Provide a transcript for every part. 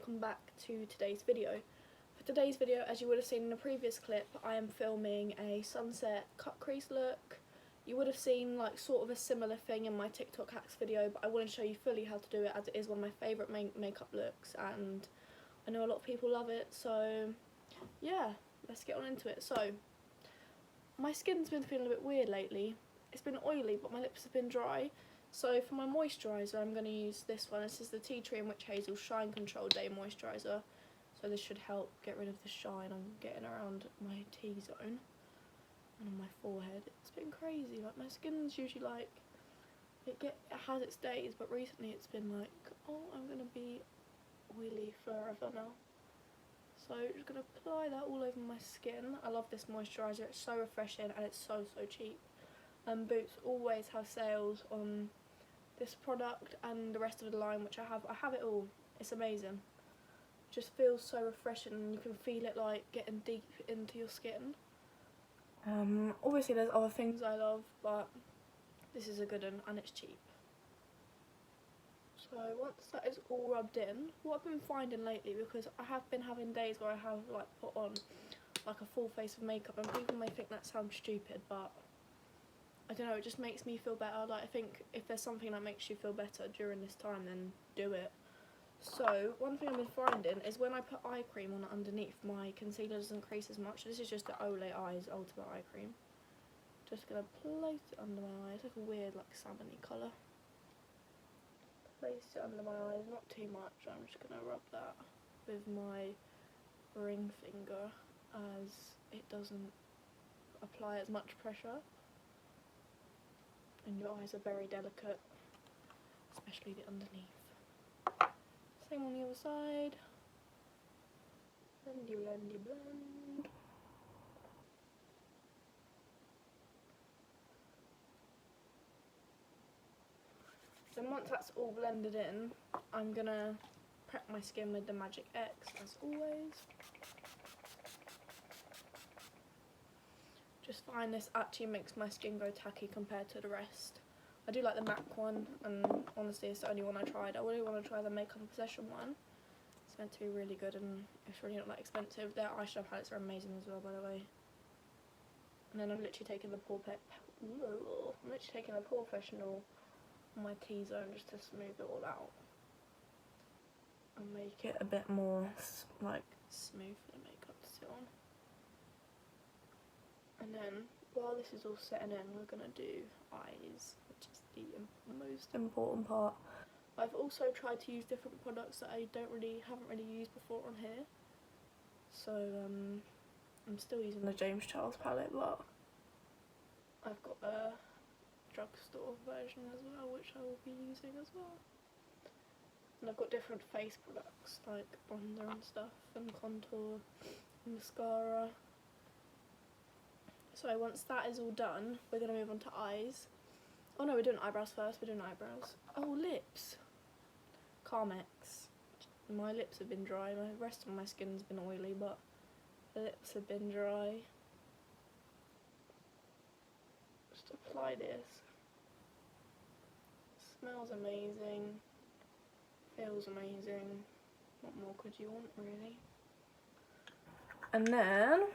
welcome back to today's video. For today's video, as you would have seen in the previous clip, I am filming a sunset cut crease look. You would have seen like sort of a similar thing in my TikTok hacks video, but I want to show you fully how to do it, as it is one of my favourite makeup looks and I know a lot of people love it. So yeah, let's get on into it. So my skin's been feeling a bit weird lately. It's been oily but my lips have been dry. So for my moisturiser, I'm going to use this one. This is the Tea Tree and Witch Hazel Shine Control Day Moisturiser. So this should help get rid of the shine I'm getting around my T-zone and on my forehead. It's been crazy. Like, my skin's usually like, it has its days, but recently it's been like, oh, I'm going to be oily forever now. So I'm just going to apply that all over my skin. I love this moisturiser. It's so refreshing and it's so cheap. Boots always have sales on this product and the rest of the line, which I have it all. It's amazing. Just feels so refreshing and you can feel it like getting deep into your skin. Obviously there's other things I love, but this is a good one and it's cheap. So once that is all rubbed in, what I've been finding lately, because I have been having days where I have like put on like a full face of makeup, and people may think that sounds stupid, but I don't know, it just makes me feel better. Like, I think if there's something that makes you feel better during this time, then do it. So one thing I've been finding is when I put eye cream on underneath, my concealer doesn't crease as much. This is just the Olay Eyes Ultimate Eye Cream. Just gonna place it under my eyes. It's like a weird like salmon-y colour. Place it under my eyes, not too much. I'm just gonna rub that with my ring finger, as it doesn't apply as much pressure. And your eyes are very delicate, especially the underneath. Same on the other side. Blendy, blendy, blend. Then once that's all blended in, I'm gonna prep my skin with the Magix as always. Just find this actually makes my skin go tacky compared to the rest. I do like the MAC one, and honestly it's the only one I tried. I really want to try the Makeup Obsession one. It's meant to be really good and it's really not that expensive. Their eyeshadow palettes are amazing as well, by the way. And then I'm literally taking the porefessional on my T-zone just to smooth it all out and make it a bit more like smooth for the makeup to sit on. And then while this is all setting in, we're going to do eyes, which is the most important part. I've also tried to use different products that I haven't really used before on here. So I'm still using the James Charles palette, but I've got a drugstore version as well, which I will be using as well. And I've got different face products like bronzer and stuff, and contour, and mascara. So once that is all done, we're going to move on to eyes. Oh no, we're doing eyebrows first. We're doing eyebrows. Oh, lips. Carmex. My lips have been dry. The rest of my skin's been oily, but the lips have been dry. Just apply this. Smells amazing. Feels amazing. What more could you want, really? And then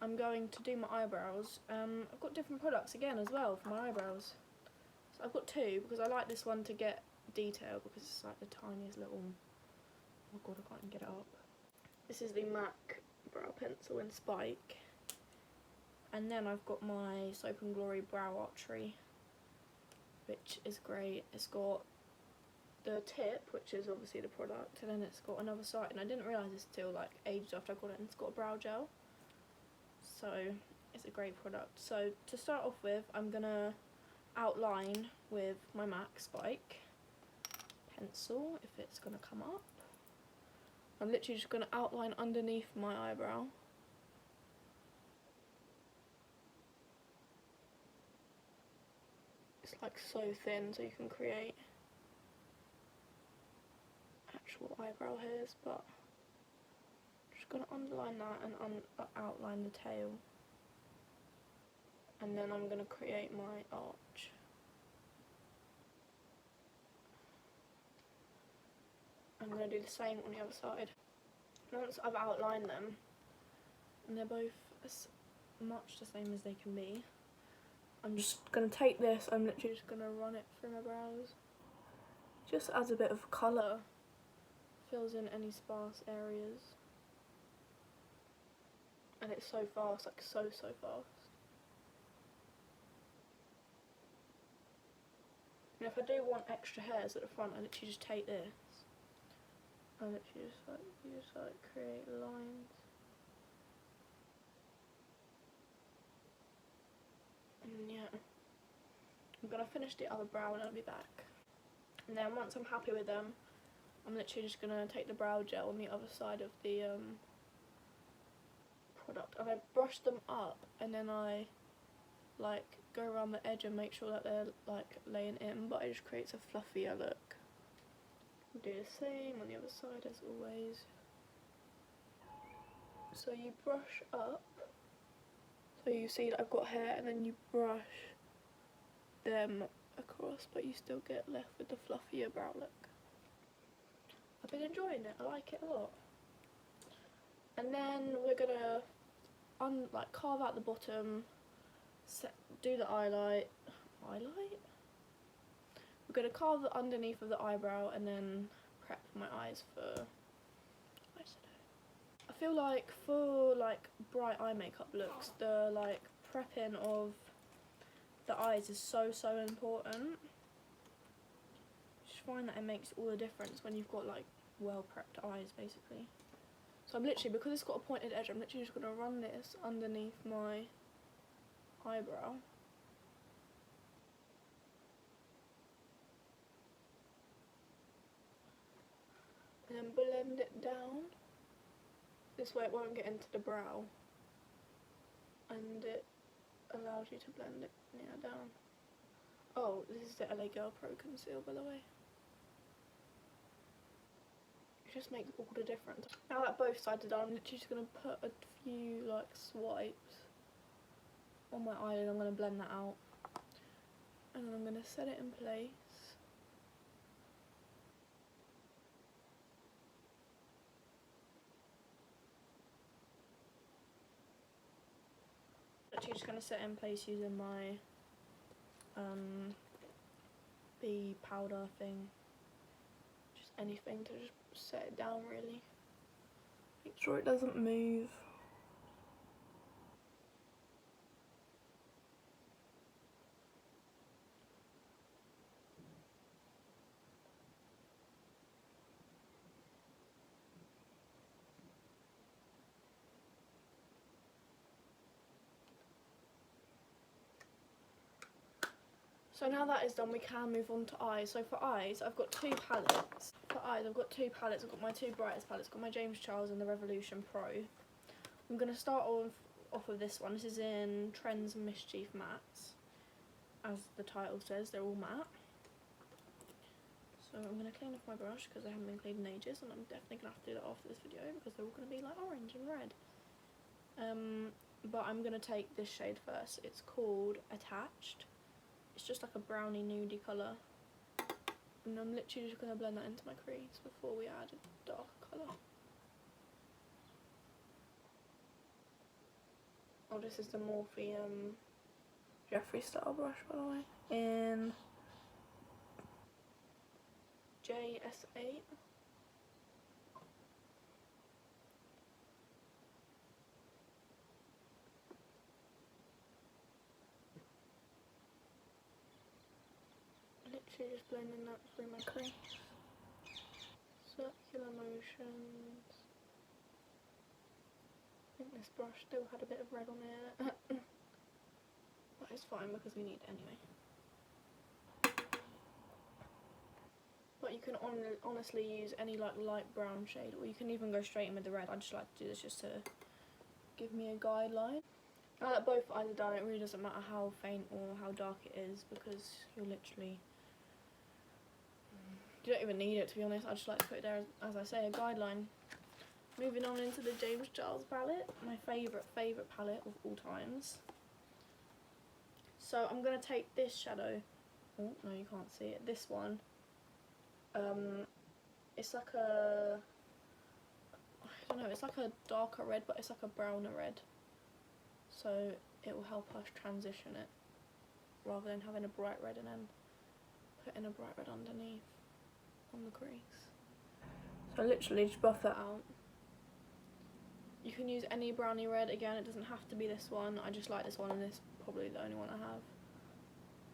I'm going to do my eyebrows. I've got different products again as well for my eyebrows. So I've got two, because I like this one to get detail, because it's like the tiniest little, oh god, I can't even get it up. This is the MAC brow pencil in Spike. And then I've got my Soap and Glory Brow Archery, which is great. It's got the tip, which is obviously the product, and then it's got another side, and I didn't realise this till like ages after I got it, and it's got a brow gel. So it's a great product. So to start off with, I'm gonna outline with my MAC Spike pencil, if it's gonna come up. I'm literally just gonna outline underneath my eyebrow. It's like so thin, so you can create actual eyebrow hairs, but just gonna underline that and outline the tail, and then I'm gonna create my arch. I'm going to do the same on the other side. Once I've outlined them, and they're both as much the same as they can be, I'm just going to take this, I'm literally just going to run it through my brows. Just adds a bit of colour, fills in any sparse areas. And it's so fast, like so fast. And if I do want extra hairs at the front, I literally just take this. I literally just like create lines. And yeah, I'm gonna finish the other brow and I'll be back. And then once I'm happy with them, I'm literally just gonna take the brow gel on the other side of the product, and I brush them up, and then I like go around the edge and make sure that they're like laying in, but it just creates a fluffier look. Do the same on the other side as always. So you brush up, so you see that I've got hair, and then you brush them across, but you still get left with the fluffier brow look. I've been enjoying it, I like it a lot. And then we're gonna carve out the bottom, do the highlight. We're gonna carve the underneath of the eyebrow and then prep my eyes for eyeshadow. I feel like for like bright eye makeup looks, the like prepping of the eyes is so important. Just find that it makes all the difference when you've got like well prepped eyes basically. So I'm literally, because it's got a pointed edge, I'm literally just going to run this underneath my eyebrow. And then blend it down. This way it won't get into the brow. And it allows you to blend it down. Oh, this is the LA Girl Pro Conceal, by the way. It just makes all the difference. Now that both sides are done, I'm literally just going to put a few like swipes on my eyelid. I'm going to blend that out. And then I'm going to set it in place. Actually just going to set it in place using my B powder thing. Just anything to just set it down really. Make sure it doesn't move. So now that is done, we can move on to eyes. So for eyes, I've got two palettes. For eyes, I've got two palettes. I've got my two brightest palettes. I've got my James Charles and the Revolution Pro. I'm going to start off with this one. This is in Trends Mischief Mattes. As the title says, they're all matte. So I'm going to clean off my brush because they haven't been cleaned in ages, and I'm definitely going to have to do that after this video because they're all going to be like orange and red. But I'm going to take this shade first. It's called Attached. It's just like a brownie nudie colour, and I'm literally just going to blend that into my crease before we add a dark colour. Oh, this is the Morphe Jeffree style brush, by the way, in JS8. Literally just blending that through my crease. Circular motions. I think this brush still had a bit of red on it. But it's fine because we need it anyway. But you can honestly use any like light brown shade, or you can even go straight in with the red. I just like to do this just to give me a guideline. Now that both eyes are done, it really doesn't matter how faint or how dark it is because you're literally... You don't even need it, to be honest. I just like to put it there as I say, a guideline. Moving on into the James Charles palette, my favourite palette of all times. So I'm going to take this shadow, oh no you can't see it, this one, It's like a, I don't know, it's like a darker red, but it's like a browner red. So it will help us transition it, rather than having a bright red and then putting a bright red underneath on the crease. So literally just buff that out. You can use any brownie red, again it doesn't have to be this one, I just like this one and this is probably the only one I have.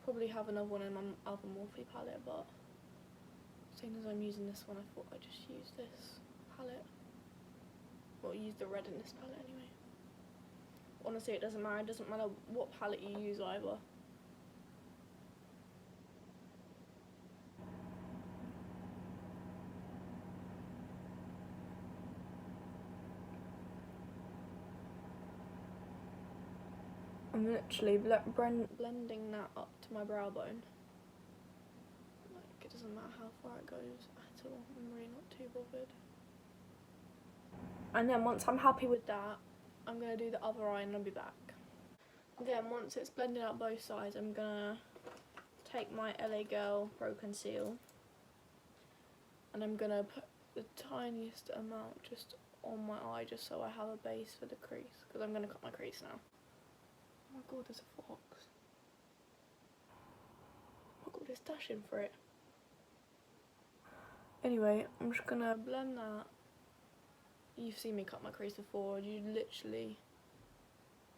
Probably have another one in my other Morphe palette, but seeing as I'm using this one I thought I'd just use this palette. Well, use the red in this palette anyway. Honestly, it doesn't matter what palette you use either. I'm literally blending that up to my brow bone. Like, it doesn't matter how far it goes at all, I'm really not too bothered. And then once I'm happy with that, I'm going to do the other eye and I'll be back. Then once it's blended out both sides, I'm going to take my LA Girl Pro Conceal and I'm going to put the tiniest amount just on my eye just so I have a base for the crease, because I'm going to cut my crease now. Oh my god, there's a fox. Oh my god, it's dashing for it. Anyway, I'm just gonna blend that. You've seen me cut my crease before, you literally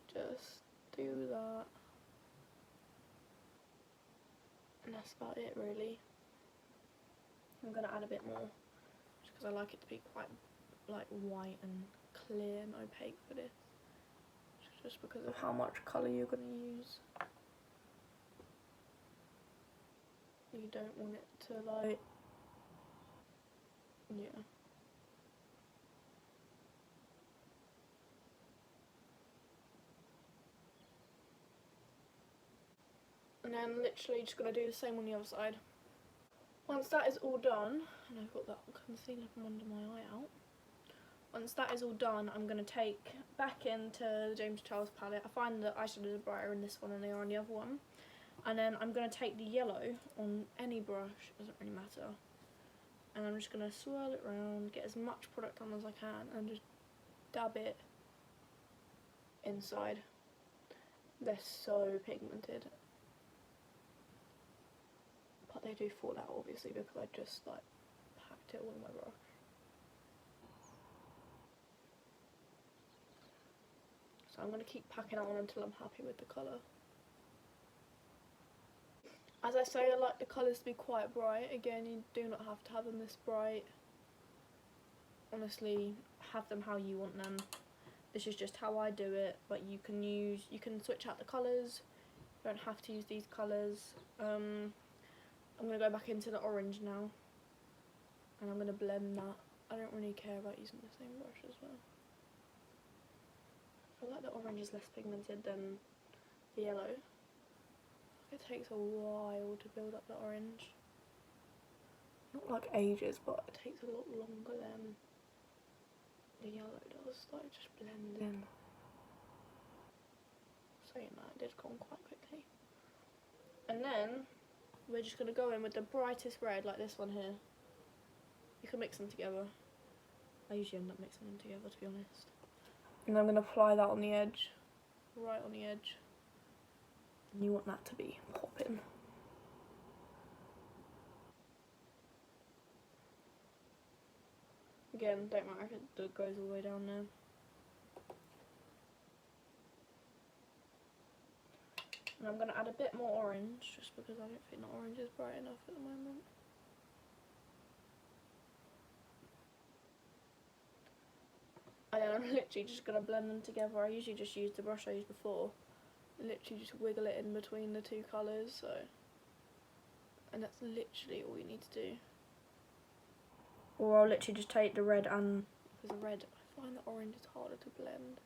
just do that. And that's about it really. I'm gonna add a bit more, just because I like it to be quite like white and clear and opaque for this. Just because of how much colour you're going to use. You don't want it to like, yeah. And then literally just going to do the same on the other side. Once that is all done, and I've got that concealer from under my eye out. Once that is all done, I'm going to take back into the James Charles palette. I find that eyeshadows are brighter in this one than they are on the other one. And then I'm going to take the yellow on any brush, doesn't really matter. And I'm just going to swirl it around, get as much product on as I can, and just dab it inside. They're so pigmented. But they do fall out obviously because I just like packed it all in my brush. So I'm going to keep packing it on until I'm happy with the colour. As I say, I like the colours to be quite bright. Again, you do not have to have them this bright. Honestly, have them how you want them. This is just how I do it, but you can switch out the colours. You don't have to use these colours. I'm going to go back into the orange now. And I'm going to blend that. I don't really care about using the same brush as well. I feel like the orange is less pigmented than the yellow. It takes a while to build up the orange. Not like ages, but it takes a lot longer than the yellow does. Like, just blend in. Saying that, it did go on quite quickly. And then we're just going to go in with the brightest red, like this one here. You can mix them together. I usually end up mixing them together, to be honest. And I'm going to apply that on the edge, right on the edge. And you want that to be popping. Again, don't matter if it goes all the way down there. And I'm going to add a bit more orange, just because I don't think the orange is bright enough at the moment. And then I'm literally just going to blend them together. I usually just use the brush I used before. Literally just wiggle it in between the two colours, so. And that's literally all you need to do. Or I'll literally just take the red and, because the red, I find the orange is harder to blend.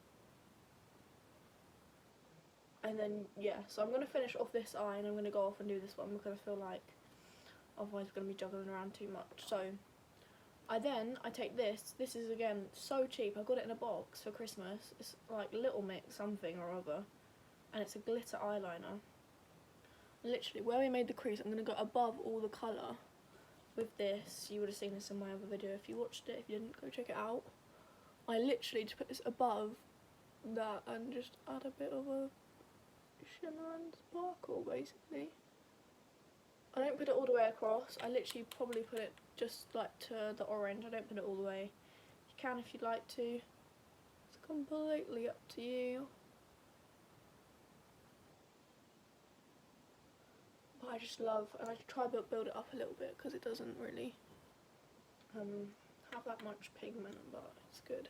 And then, yeah, so I'm going to finish off this eye and I'm going to go off and do this one because I feel like otherwise I'm going to be juggling around too much. So I take this is again so cheap, I got it in a box for Christmas, it's like Little Mix something or other, and it's a glitter eyeliner. Literally, where we made the crease, I'm going to go above all the colour, with this, you would have seen this in my other video if you watched it. If you didn't, go check it out. I literally just put this above that and just add a bit of a shimmer and sparkle, basically. I don't put it all the way across. I literally probably put it just like to the orange. I don't put it all the way. You can if you'd like to. It's completely up to you. But I just love, and I try to build it up a little bit because it doesn't really have that much pigment, but it's good.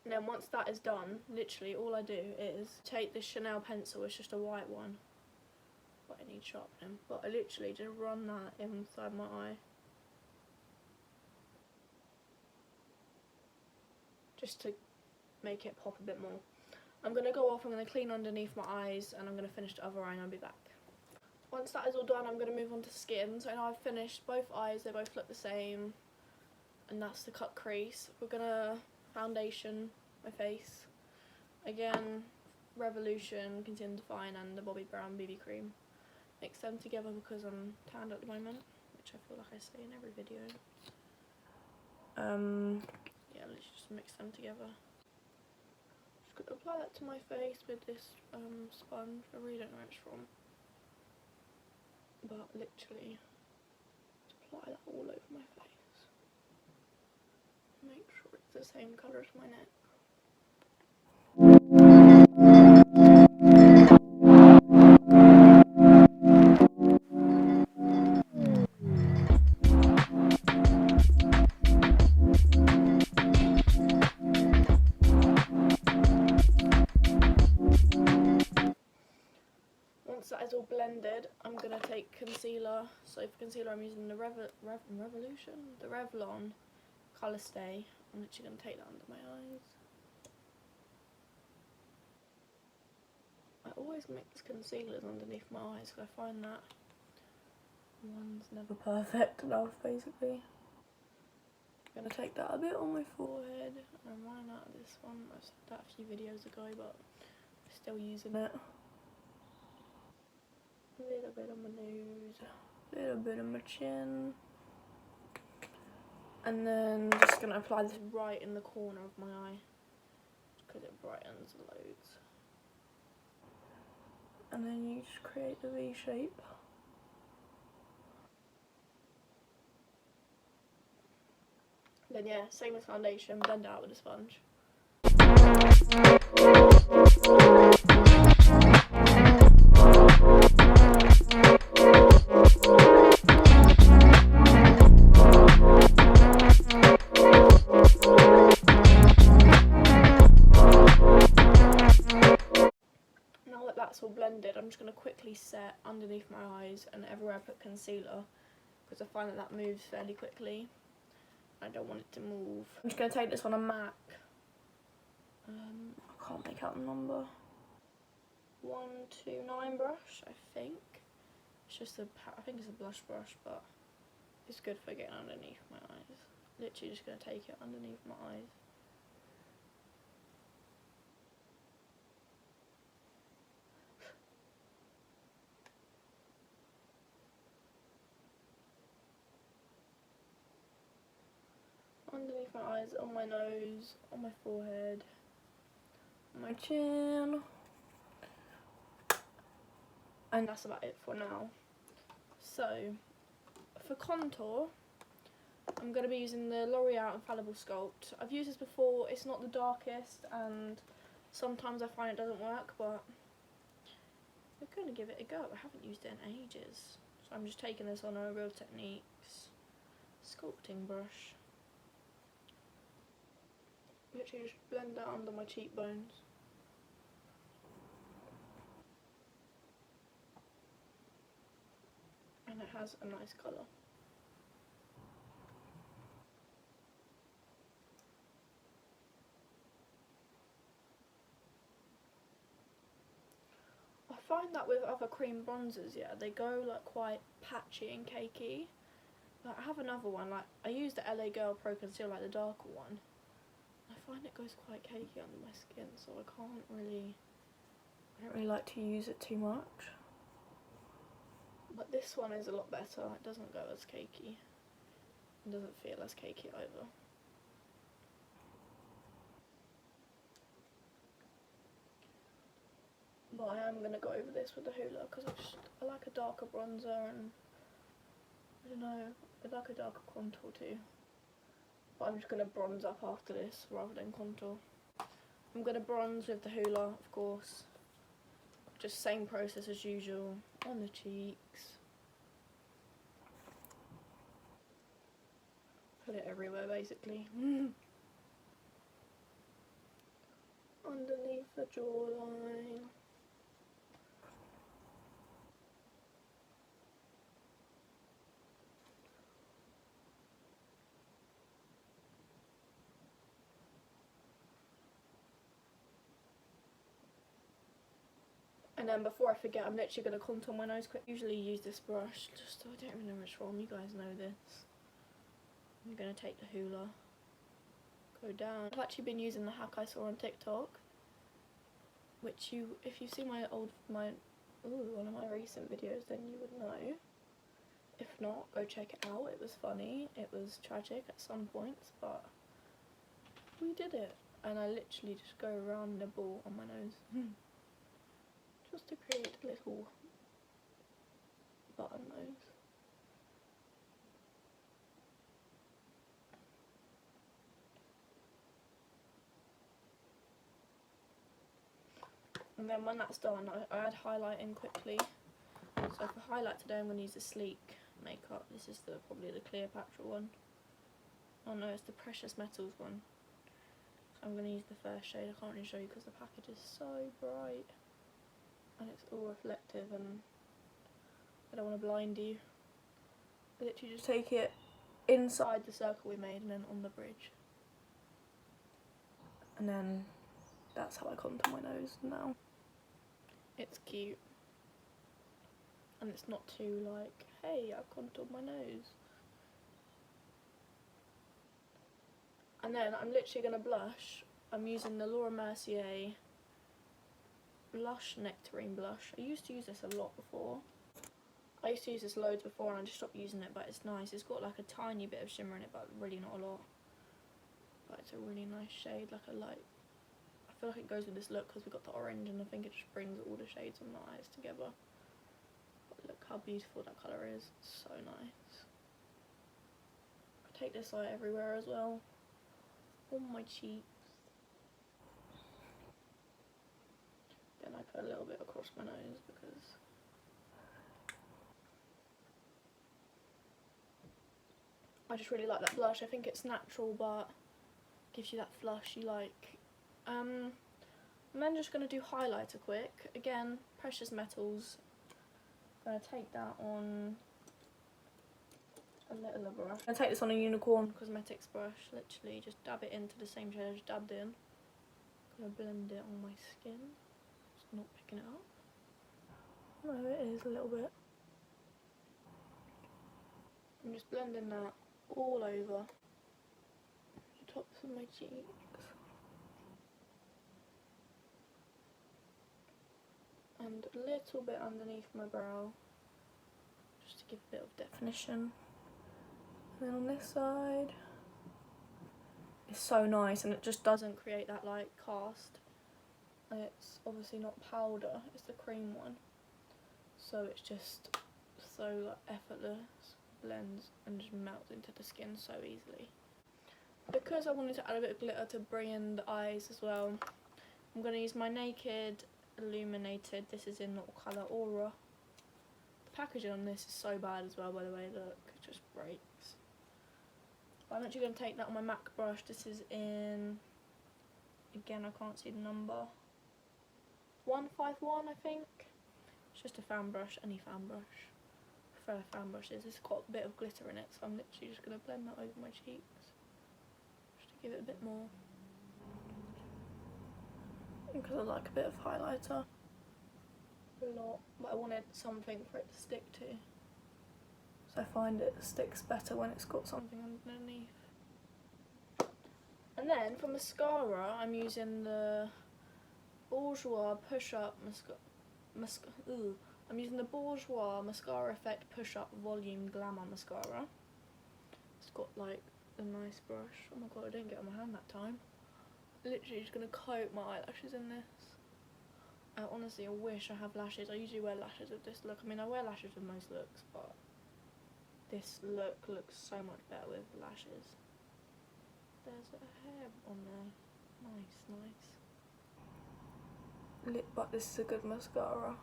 And then once that is done, literally all I do is take this Chanel pencil, it's just a white one, but I need sharpening, but I literally just run that inside my eye. Just to make it pop a bit more. I'm going to go off, I'm going to clean underneath my eyes, and I'm going to finish the other eye and I'll be back. Once that is all done, I'm going to move on to skin. So now I've finished both eyes, they both look the same, and that's the cut crease. We're going to foundation my face. Again, Revolution, Conceal and Define, and the Bobbi Brown BB cream. Mix them together because I'm tanned at the moment, which I feel like I say in every video. Yeah, let's just mix them together. Just gonna apply that to my face with this sponge. I really don't know where it's from, but literally just apply that all over my face. Make sure it's the same colour as my neck. Once that is all blended, I'm going to take concealer. So for concealer I'm using the Revolution? The Revlon Colour Stay. I'm literally going to take that under my eyes. I always mix concealers underneath my eyes because I find that one's never perfect enough, basically. I'm going to take that a bit on my forehead. I'm running out of this one. I said that a few videos ago, but I'm still using it. A little bit on my nose, a little bit on my chin, and then I'm just going to apply this right in the corner of my eye because it brightens loads. And then you just create the V shape. Then yeah, same as foundation, blend it out with a sponge. That's all blended, I'm just going to quickly set underneath my eyes and everywhere I put concealer because I find that moves fairly quickly. I don't want it to move. I'm just going to take this on a MAC. I can't make out the number. 129 brush, I think. It's just I think it's a blush brush, but it's good for getting underneath my eyes. Literally just going to take it underneath my eyes. Underneath my eyes, on my nose, on my forehead, on my chin, and that's about it for now. So, for contour, I'm going to be using the L'Oreal Infallible Sculpt. I've used this before, it's not the darkest, and sometimes I find it doesn't work, but we're going to give it a go. I haven't used it in ages. So I'm just taking this on a Real Techniques sculpting brush. Literally just blend that under my cheekbones. And it has a nice colour. I find that with other cream bronzers, yeah, they go like quite patchy and cakey. But I have another one, like I use the LA Girl Pro Conceal, like the darker one. I find it goes quite cakey under my skin, so I can't really I don't really like to use it too much. But this one is a lot better. It doesn't go as cakey. It doesn't feel as cakey either. But I am going to go over this with the Hoola because I like a darker bronzer, and I don't know, I like a darker contour too. But I'm just going to bronze up after this rather than contour. I'm going to bronze with the Hoola, of course. Just same process as usual on the cheeks. Put it everywhere basically. Underneath the jawline. And then before I forget, I'm literally going to contour my nose quick. I usually use this brush, just so I don't even know which one. You guys know this. I'm going to take the Hoola, go down. I've actually been using the hack I saw on TikTok, which if you see one of my recent videos, then you would know. If not, go check it out. It was funny. It was tragic at some points, but we did it. And I literally just go around the ball on my nose. Just to create a little button nose. And then when that's done, I add highlight in quickly. So for highlight today, I'm going to use the Sleek makeup. This is probably the Cleopatra one. Oh no, it's the Precious Metals one. So I'm going to use the first shade. I can't really show you because the package is so bright. And it's all reflective, and I don't want to blind you. I literally just take it inside the circle we made and then on the bridge. And then that's how I contour my nose now. It's cute. And it's not too like, hey, I've contoured my nose. And then I'm literally going to blush. I'm using the Mercier Lush Nectarine blush. I used to use this a lot before. I used to use this loads before and I just stopped using it, but it's nice. It's got like a tiny bit of shimmer in it, but really not a lot. But it's a really nice shade, like a light. I feel like it goes with this look because we've got the orange, and I think it just brings all the shades on the eyes together. But look how beautiful that colour is. It's so nice. I take this eye everywhere as well. On my cheeks. Then I put a little bit across my nose because I just really like that blush. I think it's natural but gives you that flush you like. I'm then just going to do highlighter quick. Again, Precious Metals. I'm going to take that on a little brush. I'm going to take this on a Unicorn Cosmetics brush. Literally just dab it into the same shade I just dabbed in. I'm going to blend it on my skin. Just not picking it up. No, it is a little bit. I'm just blending that all over the tops of my cheeks. And a little bit underneath my brow, just to give a bit of definition. And then on this side, it's so nice, and it just doesn't create that like cast. And it's obviously not powder, it's the cream one. So it's just so like effortless, blends and just melts into the skin so easily. Because I wanted to add a bit of glitter to bring in the eyes as well, I'm going to use my Naked Illuminated. This is in colour Aura. The packaging on this is so bad as well, by the way. Look, it just breaks. But I'm actually going to take that on my MAC brush. This is in, again I can't see the number, 151 I think. It's just a fan brush, any fan brush. I prefer fan brushes. It's got a bit of glitter in it, so I'm literally just going to blend that over my cheeks just to give it a bit more. Because I like a bit of highlighter. A lot, but I wanted something for it to stick to. So I find it sticks better when it's got something underneath. And then for mascara, I'm using the Bourjois push-up I'm using the Bourjois Mascara Effect Push-Up Volume Glamour Mascara. It's got like a nice brush. Oh my god, I didn't get it on my hand that time. Literally just gonna coat my eyelashes in this. I honestly wish I have lashes. I usually wear lashes with this look. I mean, I wear lashes with most looks, but this look looks so much better with lashes. There's a hair on there. Nice, nice. Lip, but this is a good mascara.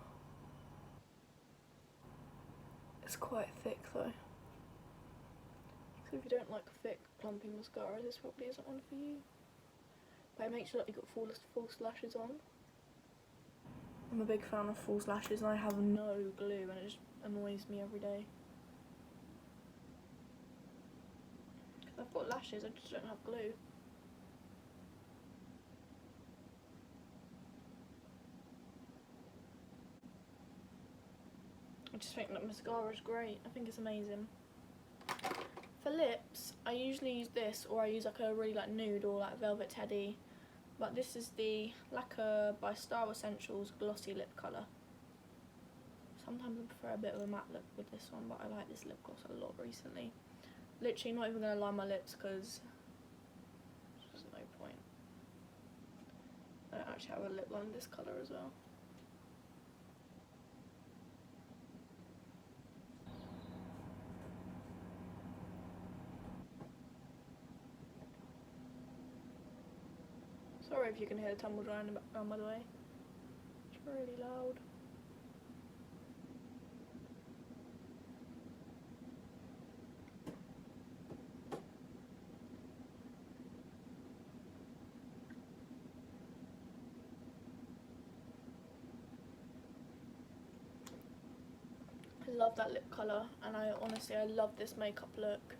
It's quite thick though. So if you don't like thick, plumpy mascara, this probably isn't one for you. But it makes sure that you've got false lashes on. I'm a big fan of false lashes and I have no glue and it just annoys me every day. I've got lashes, I just don't have glue. I just think that mascara is great. I think it's amazing. For lips, I usually use this, or I use like a really like nude or like velvet teddy. But this is the Lacquer by Star Essentials glossy lip colour. Sometimes I prefer a bit of a matte look with this one, but I like this lip gloss a lot recently. Literally not even going to line my lips because there's just no point. I don't actually have a lip line this colour as well. Sorry if you can hear the tumble drying in the background, by the way. It's really loud. I love that lip colour, and I love this makeup look.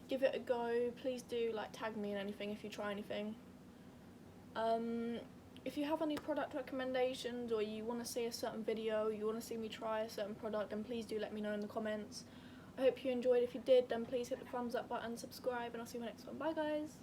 Give it a go. Please do like tag me in anything if you try anything. If you have any product recommendations or you want to see a certain video, you want to see me try a certain product, then please do let me know in the comments. I hope you enjoyed. If you did, then please hit the thumbs up button, subscribe, and I'll see you in the next one. Bye guys!